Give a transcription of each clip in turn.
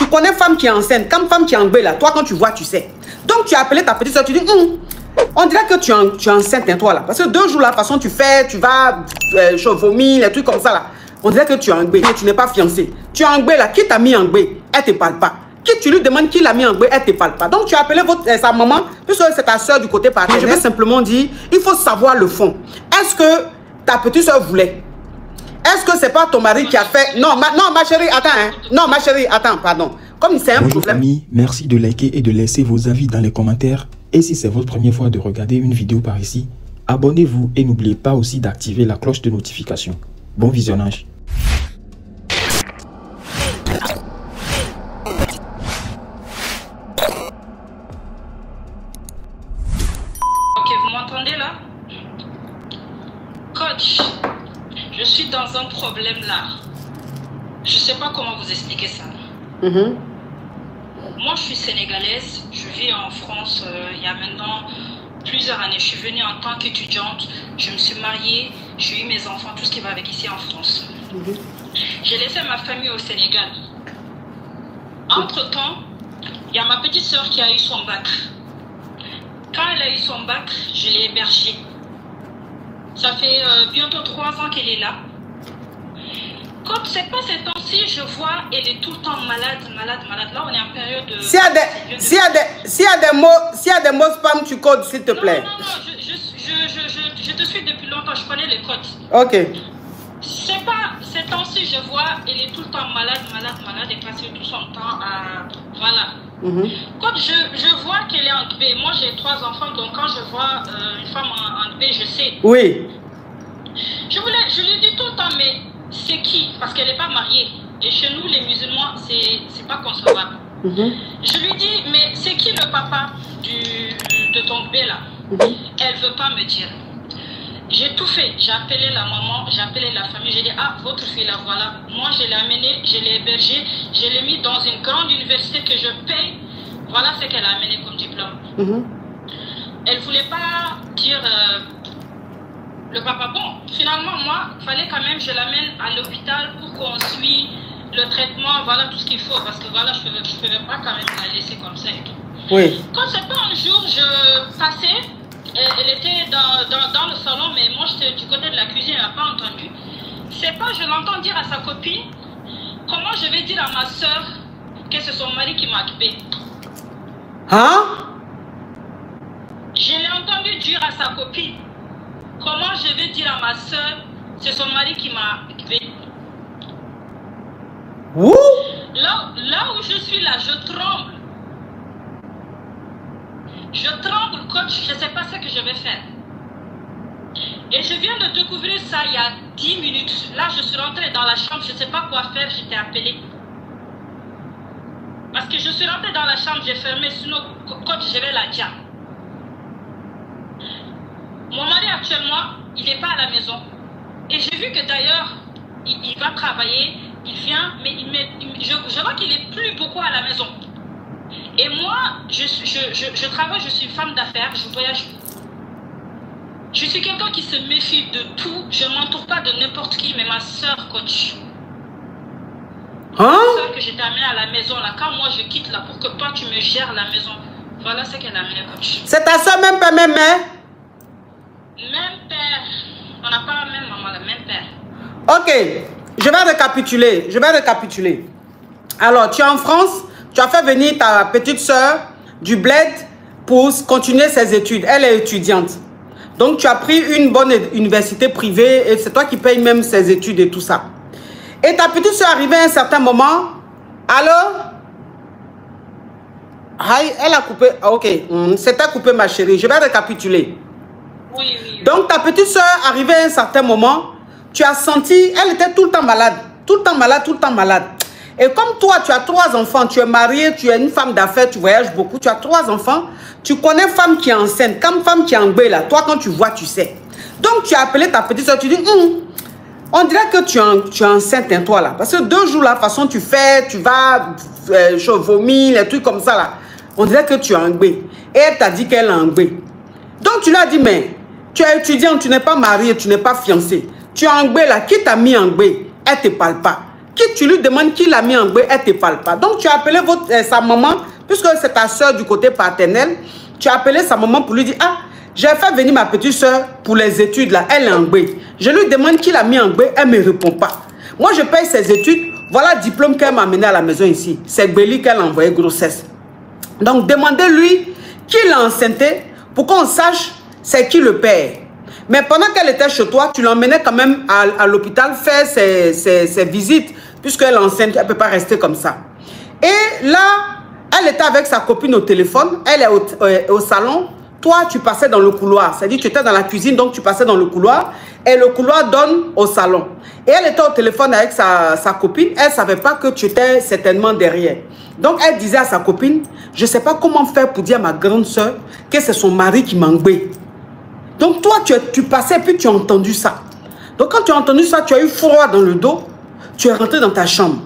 connais femme qui est enceinte, comme femme qui est en là, toi quand tu vois, tu sais. Donc tu as appelé ta petite soeur, tu dis, on dirait que tu es enceinte, hein, toi là. Parce que 2 jours là, de toute façon, tu fais, tu vas vomir, les trucs comme ça là. On dirait que tu es en mais tu n'es pas fiancé. Tu es en là, qui t'a mis en elle te parle pas. Qui tu lui demandes qui l'a mis en elle te parle pas. Donc tu as appelé sa maman, puisque c'est ta soeur du côté paternel. Je vais simplement dire, il faut savoir le fond. Est-ce que ta petite soeur voulait? Est-ce que c'est pas ton mari qui a fait? Non, ma chérie, attends, hein. Non, ma chérie, attends, pardon. Comme c'est un Bonjour problème. Amis, merci de liker et de laisser vos avis dans les commentaires. Et si c'est votre première fois de regarder une vidéo par ici, abonnez-vous et n'oubliez pas aussi d'activer la cloche de notification. Bon visionnage. Ok, vous m'entendez là? Coach, je suis dans un problème là. Je sais pas comment vous expliquer ça. Moi, je suis sénégalaise. Je vis en France il y a maintenant plusieurs années. Je suis venue en tant qu'étudiante. Je me suis mariée. J'ai eu mes enfants, tout ce qui va avec ici en France. J'ai laissé ma famille au Sénégal. Entre-temps, il y a ma petite soeur qui a eu son bac. Quand elle a eu son bac, je l'ai hébergée. Ça fait bientôt 3 ans qu'elle est là. Quand c'est pas ces temps-ci, je vois, elle est tout le temps malade. Là, on est en période de... S'il y a des mots spam, tu codes, s'il te plaît. Non, je te suis depuis longtemps, je connais les codes. Ok. C'est pas ces temps-ci, je vois, elle est tout le temps malade, et passe tout son temps à... Voilà. Quand je vois qu'elle est entubée, moi j'ai 3 enfants, donc quand je vois une femme entubée, je sais. Oui. Je lui dis tout le temps, mais c'est qui? Parce qu'elle n'est pas mariée. Et chez nous, les musulmans, c'est pas concevable. Je lui dis, mais c'est qui le papa de ton bébé là? Elle veut pas me dire. J'ai tout fait. J'ai appelé la maman, j'ai appelé la famille. J'ai dit, ah, votre fille la voilà. Moi, je l'ai amenée, je l'ai hébergée, je l'ai mis dans une grande université que je paye. Voilà ce qu'elle a amené comme diplôme. Elle voulait pas dire... le papa, bon, finalement, moi, il fallait quand même que je l'amène à l'hôpital pour qu'on suive le traitement, voilà tout ce qu'il faut, parce que voilà, je ne pouvais pas quand même la laisser comme ça et tout. Oui. Quand c'est pas un jour, je passais, elle était dans le salon, mais moi, j'étais du côté de la cuisine, elle n'a pas entendu. C'est pas, je l'entends dire à sa copine, comment je vais dire à ma soeur que c'est son mari qui m'a occupé. Hein? Je l'ai entendu dire à sa copine. Comment je vais dire à ma soeur, c'est son mari qui m'a occupé. Là où je suis là, je tremble. Je tremble, coach, je ne sais pas ce que je vais faire. Et je viens de découvrir ça il y a 10 minutes. Là, je suis rentrée dans la chambre, je ne sais pas quoi faire, j'étais appelée. Parce que je suis rentrée dans la chambre, j'ai fermé, sinon, coach, je vais la dire. Mon mari actuellement, il n'est pas à la maison. Et j'ai vu que d'ailleurs, il va travailler, il vient, mais je vois qu'il n'est plus beaucoup à la maison. Et moi, je travaille, je suis une femme d'affaires, je voyage. Je suis quelqu'un qui se méfie de tout. Je ne m'entoure pas de n'importe qui, mais ma soeur, coach. Hein? Ma soeur que j'étais amenée à la maison, là, quand moi je quitte là, pour que toi tu me gères la maison. Voilà ce qu'elle a amené, coach. C'est ta soeur, même pas même mère? Même père. On n'a pas la même maman, le même père. Ok, je vais récapituler. Alors, tu es en France, tu as fait venir ta petite soeur du bled pour continuer ses études. Elle est étudiante. Donc, tu as pris une bonne université privée et c'est toi qui payes même ses études et tout ça. Et ta petite soeur arrivée à un certain moment. Alors, elle a coupé. Ok, c'était coupé, ma chérie. Je vais récapituler. Oui. Donc, ta petite soeur, arrivée à un certain moment, tu as senti, elle était tout le temps malade. Tout le temps malade. Et comme toi, tu as 3 enfants, tu es mariée, tu es une femme d'affaires, tu voyages beaucoup, tu as 3 enfants, tu connais femme qui est enceinte, comme femme qui est en là, toi, quand tu vois, tu sais. Donc, tu as appelé ta petite soeur, tu dis, on dirait que tu es enceinte, hein, toi, là. Parce que 2 jours, la façon tu fais, tu vas vomir, les trucs comme ça, là. On dirait que tu es en Et elle t'a dit qu'elle est en Donc, tu lui as dit, mais tu es étudiante, tu n'es pas mariée, tu n'es pas fiancée. Tu es en là, qui t'a mis en Elle ne te parle pas. qui tu lui demandes qui l'a mis en gbé, elle ne te parle pas. Donc tu as appelé sa maman, puisque c'est ta soeur du côté paternel, tu as appelé sa maman pour lui dire, ah, j'ai fait venir ma petite soeur pour les études là, elle est en gbé. Je lui demande qui l'a mis en gbé, elle ne me répond pas. Moi je paye ses études, voilà le diplôme qu'elle m'a amené à la maison ici. C'est Béli qu'elle a envoyé grossesse. Donc demandez-lui qui l'a enceinté pour qu'on sache c'est qui le père. Mais pendant qu'elle était chez toi, tu l'emmenais quand même à l'hôpital faire ses visites, puisqu'elle est enceinte, elle ne peut pas rester comme ça. Et là, elle était avec sa copine au téléphone, elle est au salon, toi tu passais dans le couloir, c'est-à-dire tu étais dans la cuisine, donc tu passais dans le couloir, et le couloir donne au salon. Et elle était au téléphone avec sa copine, elle ne savait pas que tu étais certainement derrière. Donc elle disait à sa copine, je ne sais pas comment faire pour dire à ma grande soeur que c'est son mari qui m'a engbé. Donc toi, tu passais et puis tu as entendu ça. Donc quand tu as entendu ça, tu as eu froid dans le dos, tu es rentré dans ta chambre.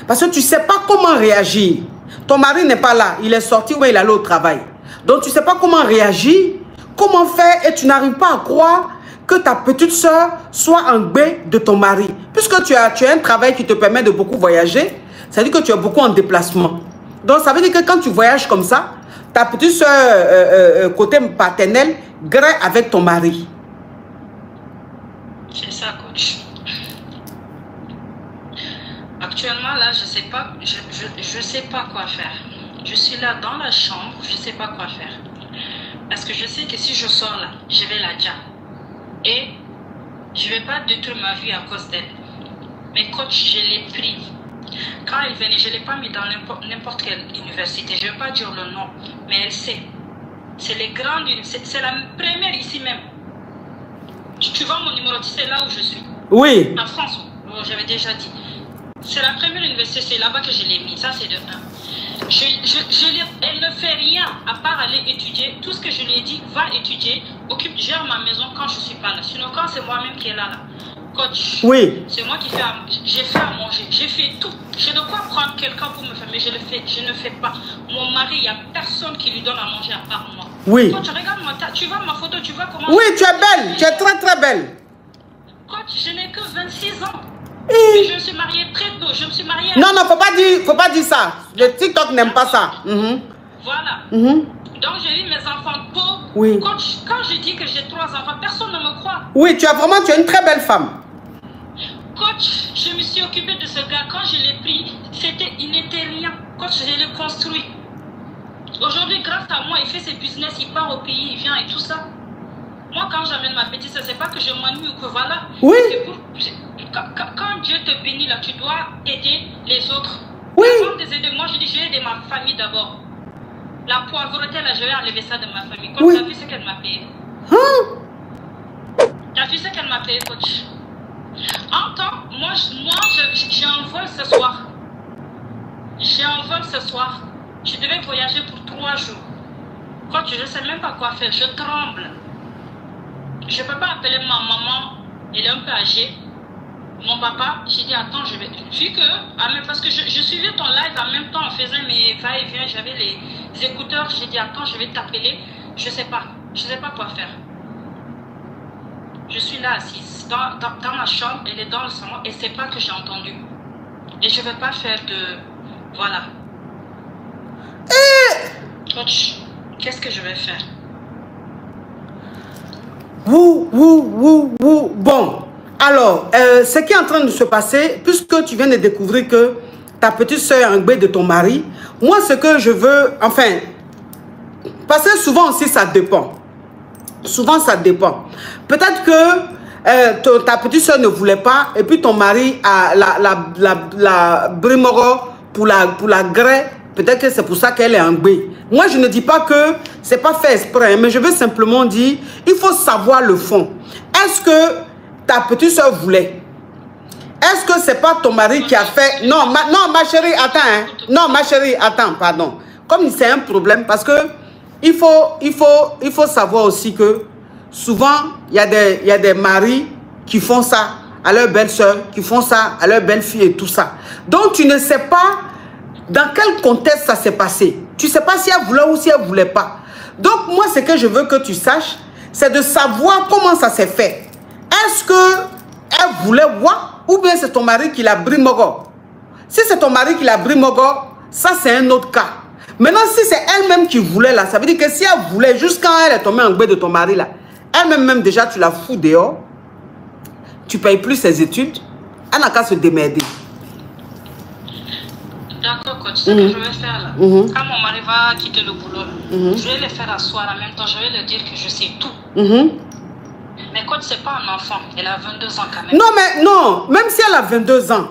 Parce que tu ne sais pas comment réagir. Ton mari n'est pas là, il est sorti ou il est allé au travail. Donc tu ne sais pas comment réagir, comment faire et tu n'arrives pas à croire que ta petite soeur soit engbée de ton mari. Puisque tu as un travail qui te permet de beaucoup voyager, ça veut dire que tu es beaucoup en déplacement. Donc ça veut dire que quand tu voyages comme ça, ta petite soeur côté paternel grée avec ton mari. C'est ça, coach. Actuellement, là, je sais pas, je sais pas quoi faire. Je suis là dans la chambre, je sais pas quoi faire. Parce que je sais que si je sors là, je vais la dire. Et je vais pas détruire ma vie à cause d'elle. Mais coach, je l'ai pris. Quand elle venait, je ne l'ai pas mis dans n'importe quelle université. Je ne vais pas dire le nom, mais elle sait. C'est les grandes universités. C'est la première ici même. Tu vois mon numéro, tu sais là où je suis. Oui. En France, j'avais déjà dit. C'est la première université, c'est là-bas que je l'ai mis. Ça, c'est de 1. Elle ne fait rien à part aller étudier. Tout ce que je lui ai dit, va étudier, gère ma maison quand je ne suis pas là. Sinon, quand c'est moi-même qui est là. Coach, oui. C'est moi qui j'ai fait à manger, j'ai fait tout. Je ne quoi prendre quelqu'un pour me faire, mais je ne fais pas. Mon mari, il n'y a personne qui lui donne à manger à part moi. Oui. Coach, regarde tu vois ma photo, tu vois comment... Oui, tu es belle, tu es très très belle. Coach, je n'ai que 26 ans. Mais je me suis mariée très tôt, je me suis mariée... Non, non, faut pas dire ça. Le TikTok n'aime pas ça. Voilà. Donc j'ai eu mes enfants tôt. Oui. Coach, quand je dis que j'ai 3 enfants, personne ne me croit. Oui, tu es une très belle femme. Coach, je me suis occupée de ce gars. Quand je l'ai pris, il n'était rien. Coach, je l'ai construit. Aujourd'hui, grâce à moi, il fait ses business, il part au pays, il vient et tout ça. Moi, quand j'amène ma petite soeur, c'est pas que je m'ennuie ou que voilà. Oui. Quand Dieu te bénit, là, tu dois aider les autres. Oui. Avant de les aider, moi, je dis, je vais aider ma famille d'abord. La pauvreté, là, je vais enlever ça de ma famille. Coach, tu as vu ce qu'elle m'a payé? Tu as vu ce qu'elle m'a payé, coach? En temps, moi j'ai un vol ce soir. J'ai un vol ce soir. Je devais voyager pour 3 jours. Coach, je ne sais même pas quoi faire. Je tremble. Je ne peux pas appeler ma maman. Elle est un peu âgée. Mon papa, j'ai dit, attends, je vais... Vu que, parce que je suivais ton live en même temps, on faisait mes va-et-vient, j'avais les écouteurs. J'ai dit, attends, je vais t'appeler. Je ne sais pas. Je ne sais pas quoi faire. Je suis là assise dans ma chambre, elle est dans le salon et c'est pas que j'ai entendu. Et je ne vais pas faire de... Voilà. Coach, qu'est-ce que je vais faire? Bon, alors, ce qui est en train de se passer, puisque tu viens de découvrir que ta petite soeur est engbée de ton mari, moi ce que je veux, enfin, parce que souvent aussi ça dépend. Souvent ça dépend. Peut-être que ta petite soeur ne voulait pas et puis ton mari a la brimoro pour la grêle. Peut-être que c'est pour ça qu'elle est engbée. Moi je ne dis pas que c'est pas fait exprès, mais je veux simplement dire, il faut savoir le fond. Est-ce que ta petite soeur voulait? Est-ce que c'est pas ton mari qui a fait? Non, ma chérie, attends. Hein. Non, ma chérie, attends, pardon. Comme c'est un problème, parce que il faut savoir aussi que souvent, il y a des maris qui font ça à leur belle-sœur, qui font ça à leur belle-fille et tout ça. Donc, tu ne sais pas dans quel contexte ça s'est passé. Tu ne sais pas si elle voulait ou si elle ne voulait pas. Donc, moi, ce que je veux que tu saches, c'est de savoir comment ça s'est fait. Est-ce qu'elle voulait voir ou bien c'est ton mari qui l'a brimoro? Si c'est ton mari qui l'a brimogo, ça c'est un autre cas. Maintenant, si c'est elle-même qui voulait là, ça veut dire que si elle voulait, jusqu'à elle est tombée en gbé de ton mari là, elle-même déjà tu la fous dehors, tu payes plus ses études, elle n'a qu'à se démerder. D'accord, coach. Ce que je vais faire là, quand mon mari va quitter le boulot, je vais le faire asseoir en même temps, je vais lui dire que je sais tout. Mais coach, c'est pas un enfant, elle a 22 ans quand même. Non, mais non, même si elle a 22 ans,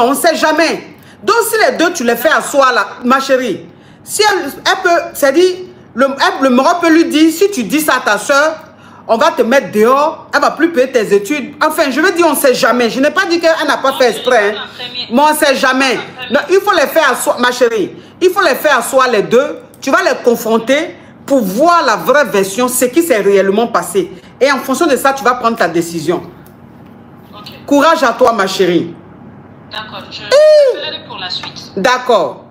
on ne sait jamais. Donc si les deux, tu les fais asseoir là, ma chérie, si elle peut, c'est-à-dire, le moro peut lui dire, si tu dis ça à ta soeur, on va te mettre dehors, elle va plus payer tes études. Enfin, je veux dire, on ne sait jamais. Je n'ai pas dit qu'elle n'a pas fait exprès. Hein. Mais on ne sait jamais. Non, il faut les faire asseoir, ma chérie. Il faut les faire asseoir les deux. Tu vas les confronter pour voir la vraie version, ce qui s'est réellement passé. Et en fonction de ça, tu vas prendre ta décision. Okay. Courage à toi, ma chérie. D'accord, je ferai pour la suite. D'accord.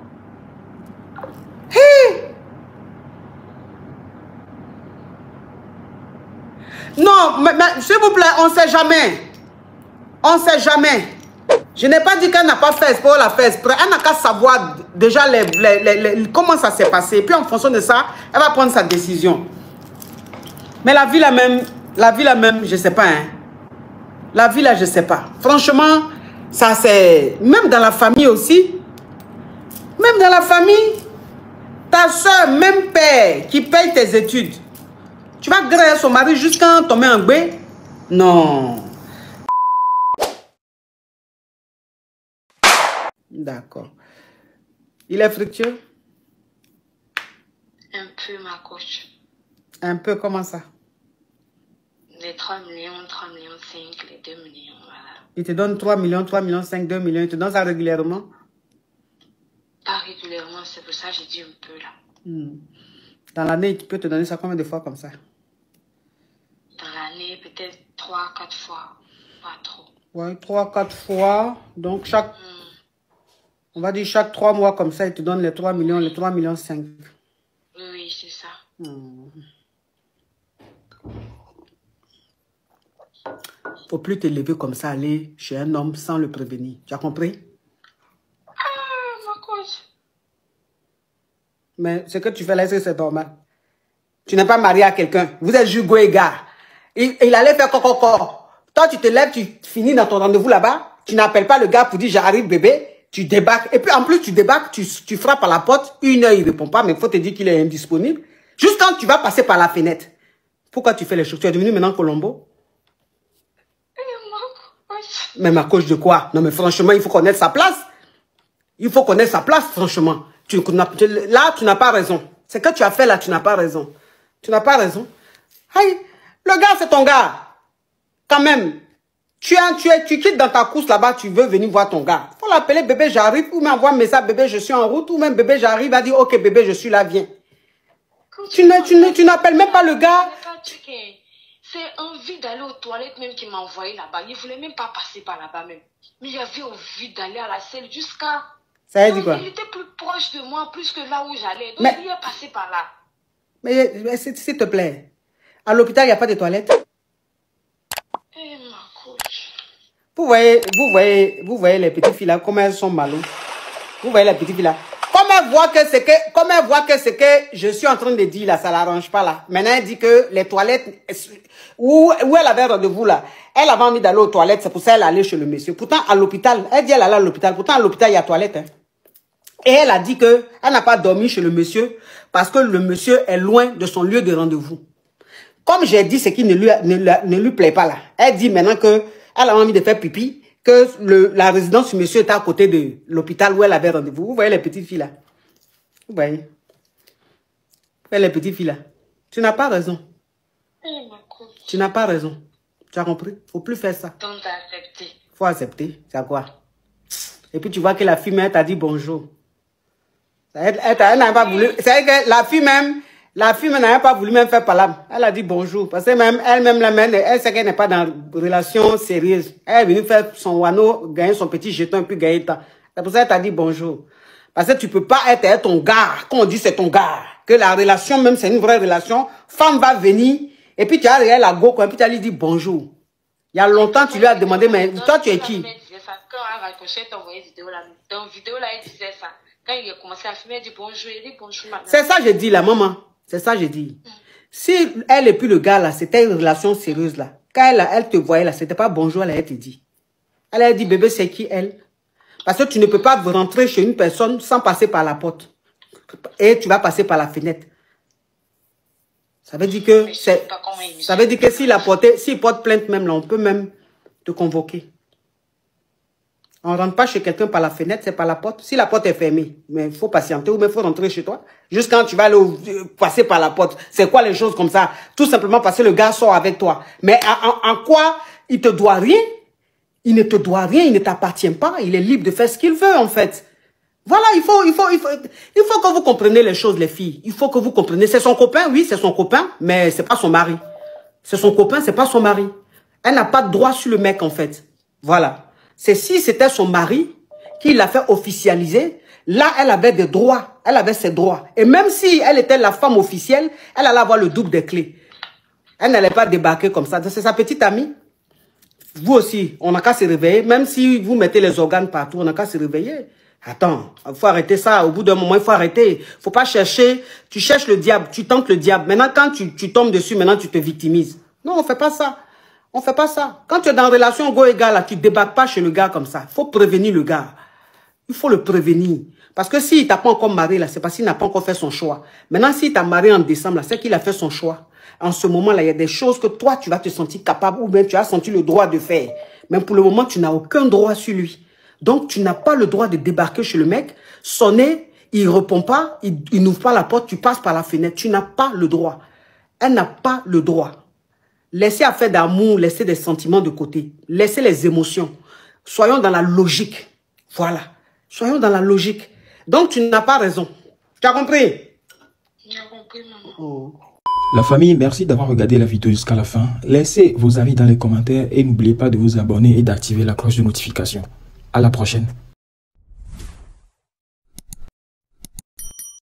Non, mais s'il vous plaît, on ne sait jamais. On ne sait jamais. Je n'ai pas dit qu'elle n'a pas fait exprès, elle a fait exprès. Elle n'a qu'à savoir déjà comment ça s'est passé. Et puis en fonction de ça, elle va prendre sa décision. Mais la vie là même, je ne sais pas. Hein. La vie là, je ne sais pas. Franchement, ça c'est... Même dans la famille aussi. Même dans la famille. Ta soeur, même père, qui paye tes études. Tu vas griller son mari jusqu'à tomber en gbé? Non. D'accord. Il est fructueux? Un peu, ma coach. Un peu, comment ça? Les 3 millions, 3 millions 5, les 2 millions, voilà. Il te donne 3 millions, 3 millions 5, 2 millions. Il te donne ça régulièrement? Pas régulièrement, c'est pour ça que j'ai dit un peu là. Dans l'année, il peut te donner ça combien de fois comme ça? Dans l'année, peut-être 3-4 fois. Pas trop. Ouais, 3-4 fois. Donc, chaque... On va dire chaque 3 mois comme ça, il te donne les 3 millions, les 3 millions 5. Oui, c'est ça. Faut plus te lever comme ça, aller chez un homme sans le prévenir. Tu as compris? Ah, ma coach. Mais ce que tu fais là, est-ce que c'est normal? Tu n'es pas marié à quelqu'un. Vous êtes Jugo et gars. Il allait faire coco. Toi, tu te lèves, tu finis dans ton rendez-vous là-bas. Tu n'appelles pas le gars pour dire j'arrive bébé. Tu débarques. Et puis en plus, tu débarques, tu frappes à la porte. 1 heure, il ne répond pas, mais il faut te dire qu'il est indisponible. Juste quand tu vas passer par la fenêtre. Pourquoi tu fais les choses? Tu es devenu maintenant Colombo? Mais ma coach de quoi? Non, mais franchement, il faut connaître sa place. Il faut connaître sa place, franchement. Là, tu n'as pas raison. Ce que tu as fait là, tu n'as pas raison. Tu n'as pas raison. Aïe, le gars, c'est ton gars. Quand même. Tu quittes dans ta course là-bas, tu veux venir voir ton gars. Il faut l'appeler bébé, j'arrive. Ou m'envoie un message, bébé, je suis en route. Ou même bébé, j'arrive, va dire, ok, bébé, je suis là, viens. Tu n'appelles même pas le gars. C'est envie d'aller aux toilettes même qui m'a envoyé là-bas. Il ne voulait même pas passer par là-bas même. Mais il avait envie d'aller à la selle jusqu'à... Ça veut dire quoi? Il était plus proche de moi, plus que là où j'allais. Donc il est passé par là. Mais s'il te plaît, à l'hôpital, il n'y a pas de toilettes? Eh, ma coach. Vous voyez les petites filles là, comment elles sont malou. Vous voyez les petites filles là. Comme elle voit que ce que je suis en train de dire là, ça l'arrange pas là. Maintenant, elle dit que les toilettes, où elle avait rendez-vous là, elle avait envie d'aller aux toilettes, c'est pour ça qu'elle allait chez le monsieur. Pourtant, à l'hôpital, elle dit elle allait à l'hôpital. Pourtant, à l'hôpital, il y a toilette. Hein. Et elle a dit que elle n'a pas dormi chez le monsieur parce que le monsieur est loin de son lieu de rendez-vous. Comme j'ai dit ce qui ne lui plaît pas là. Elle dit maintenant que elle a envie de faire pipi, que la résidence du monsieur est à côté de l'hôpital où elle avait rendez-vous. Vous voyez les petites filles là? Vous voyez? Vous voyez les petites filles là? Tu n'as pas raison. Tu n'as pas raison. Tu as compris? Il ne faut plus faire ça. Donc accepter. Il faut accepter. C'est quoi? Et puis tu vois que la fille même t'a dit bonjour. Elle n'a pas voulu. C'est que la fille même n'a pas voulu même faire palabre. Elle a dit bonjour. Parce que même elle-même, elle sait qu'elle n'est pas dans une relation sérieuse. Elle est venue faire son wano, gagner son petit jeton, puis gagner le temps. C'est pour ça qu'elle t'a dit bonjour. Parce que tu ne peux pas être ton gars. Quand on dit c'est ton gars, que la relation même c'est une vraie relation, femme va venir, et puis tu as regardé la go, et puis tu as lui dit bonjour. Il y a longtemps, tu lui as demandé, mais toi tu es qui? Que quand elle a raccroché, elle t'a envoyé vidéo là. Dans la vidéo là, elle disait ça. Quand il a commencé à filmer, elle dit bonjour, il dit bonjour maintenant. C'est ça, j'ai dit là, maman. C'est ça, j'ai dit. Si elle et puis le gars là, c'était une relation sérieuse là. Quand elle te voyait là, c'était pas bonjour, elle te dit. Elle a dit, bébé, c'est qui elle? Parce que tu ne peux pas rentrer chez une personne sans passer par la porte. Et tu vas passer par la fenêtre. Ça veut dire que s'il porte plainte même là, on peut même te convoquer. On ne rentre pas chez quelqu'un par la fenêtre, c'est par la porte. Si la porte est fermée, mais il faut patienter ou bien il faut rentrer chez toi. Juste quand tu vas aller passer par la porte. C'est quoi les choses comme ça? Tout simplement parce que le gars sort avec toi. Mais en quoi il te doit rien? Il ne te doit rien, il ne t'appartient pas. Il est libre de faire ce qu'il veut en fait. Voilà, il faut que vous compreniez les choses, les filles. Il faut que vous compreniez. C'est son copain, oui, c'est son copain, mais c'est pas son mari. C'est son copain, c'est pas son mari. Elle n'a pas de droit sur le mec, en fait. Voilà. C'est si c'était son mari qui l'a fait officialiser, là, elle avait des droits. Elle avait ses droits. Et même si elle était la femme officielle, elle allait avoir le double des clés. Elle n'allait pas débarquer comme ça. C'est sa petite amie. Vous aussi, on n'a qu'à se réveiller. Même si vous mettez les organes partout, on n'a qu'à se réveiller. Attends, il faut arrêter ça. Au bout d'un moment, il faut arrêter. Il ne faut pas chercher. Tu cherches le diable, tu tentes le diable. Maintenant, quand tu tombes dessus, maintenant, tu te victimises. Non, on ne fait pas ça. On ne fait pas ça. Quand tu es dans une relation go égal, là, tu ne débarques pas chez le gars comme ça. Il faut prévenir le gars. Il faut le prévenir. Parce que s'il ne t'a pas encore marié, là, c'est parce qu'il n'a pas encore fait son choix. Maintenant, s'il t'a marié en décembre, là, c'est qu'il a fait son choix. En ce moment-là, il y a des choses que toi, tu vas te sentir capable ou bien tu as senti le droit de faire. Mais pour le moment, tu n'as aucun droit sur lui. Donc, tu n'as pas le droit de débarquer chez le mec, sonner, il ne répond pas, il n'ouvre pas la porte, tu passes par la fenêtre. Tu n'as pas le droit. Elle n'a pas le droit. Laissez affaire d'amour, laissez des sentiments de côté. Laissez les émotions. Soyons dans la logique. Voilà. Soyons dans la logique. Donc, tu n'as pas raison. Tu as compris? J'ai compris, maman. Oh. La famille, merci d'avoir regardé la vidéo jusqu'à la fin. Laissez vos avis dans les commentaires et n'oubliez pas de vous abonner et d'activer la cloche de notification. À la prochaine.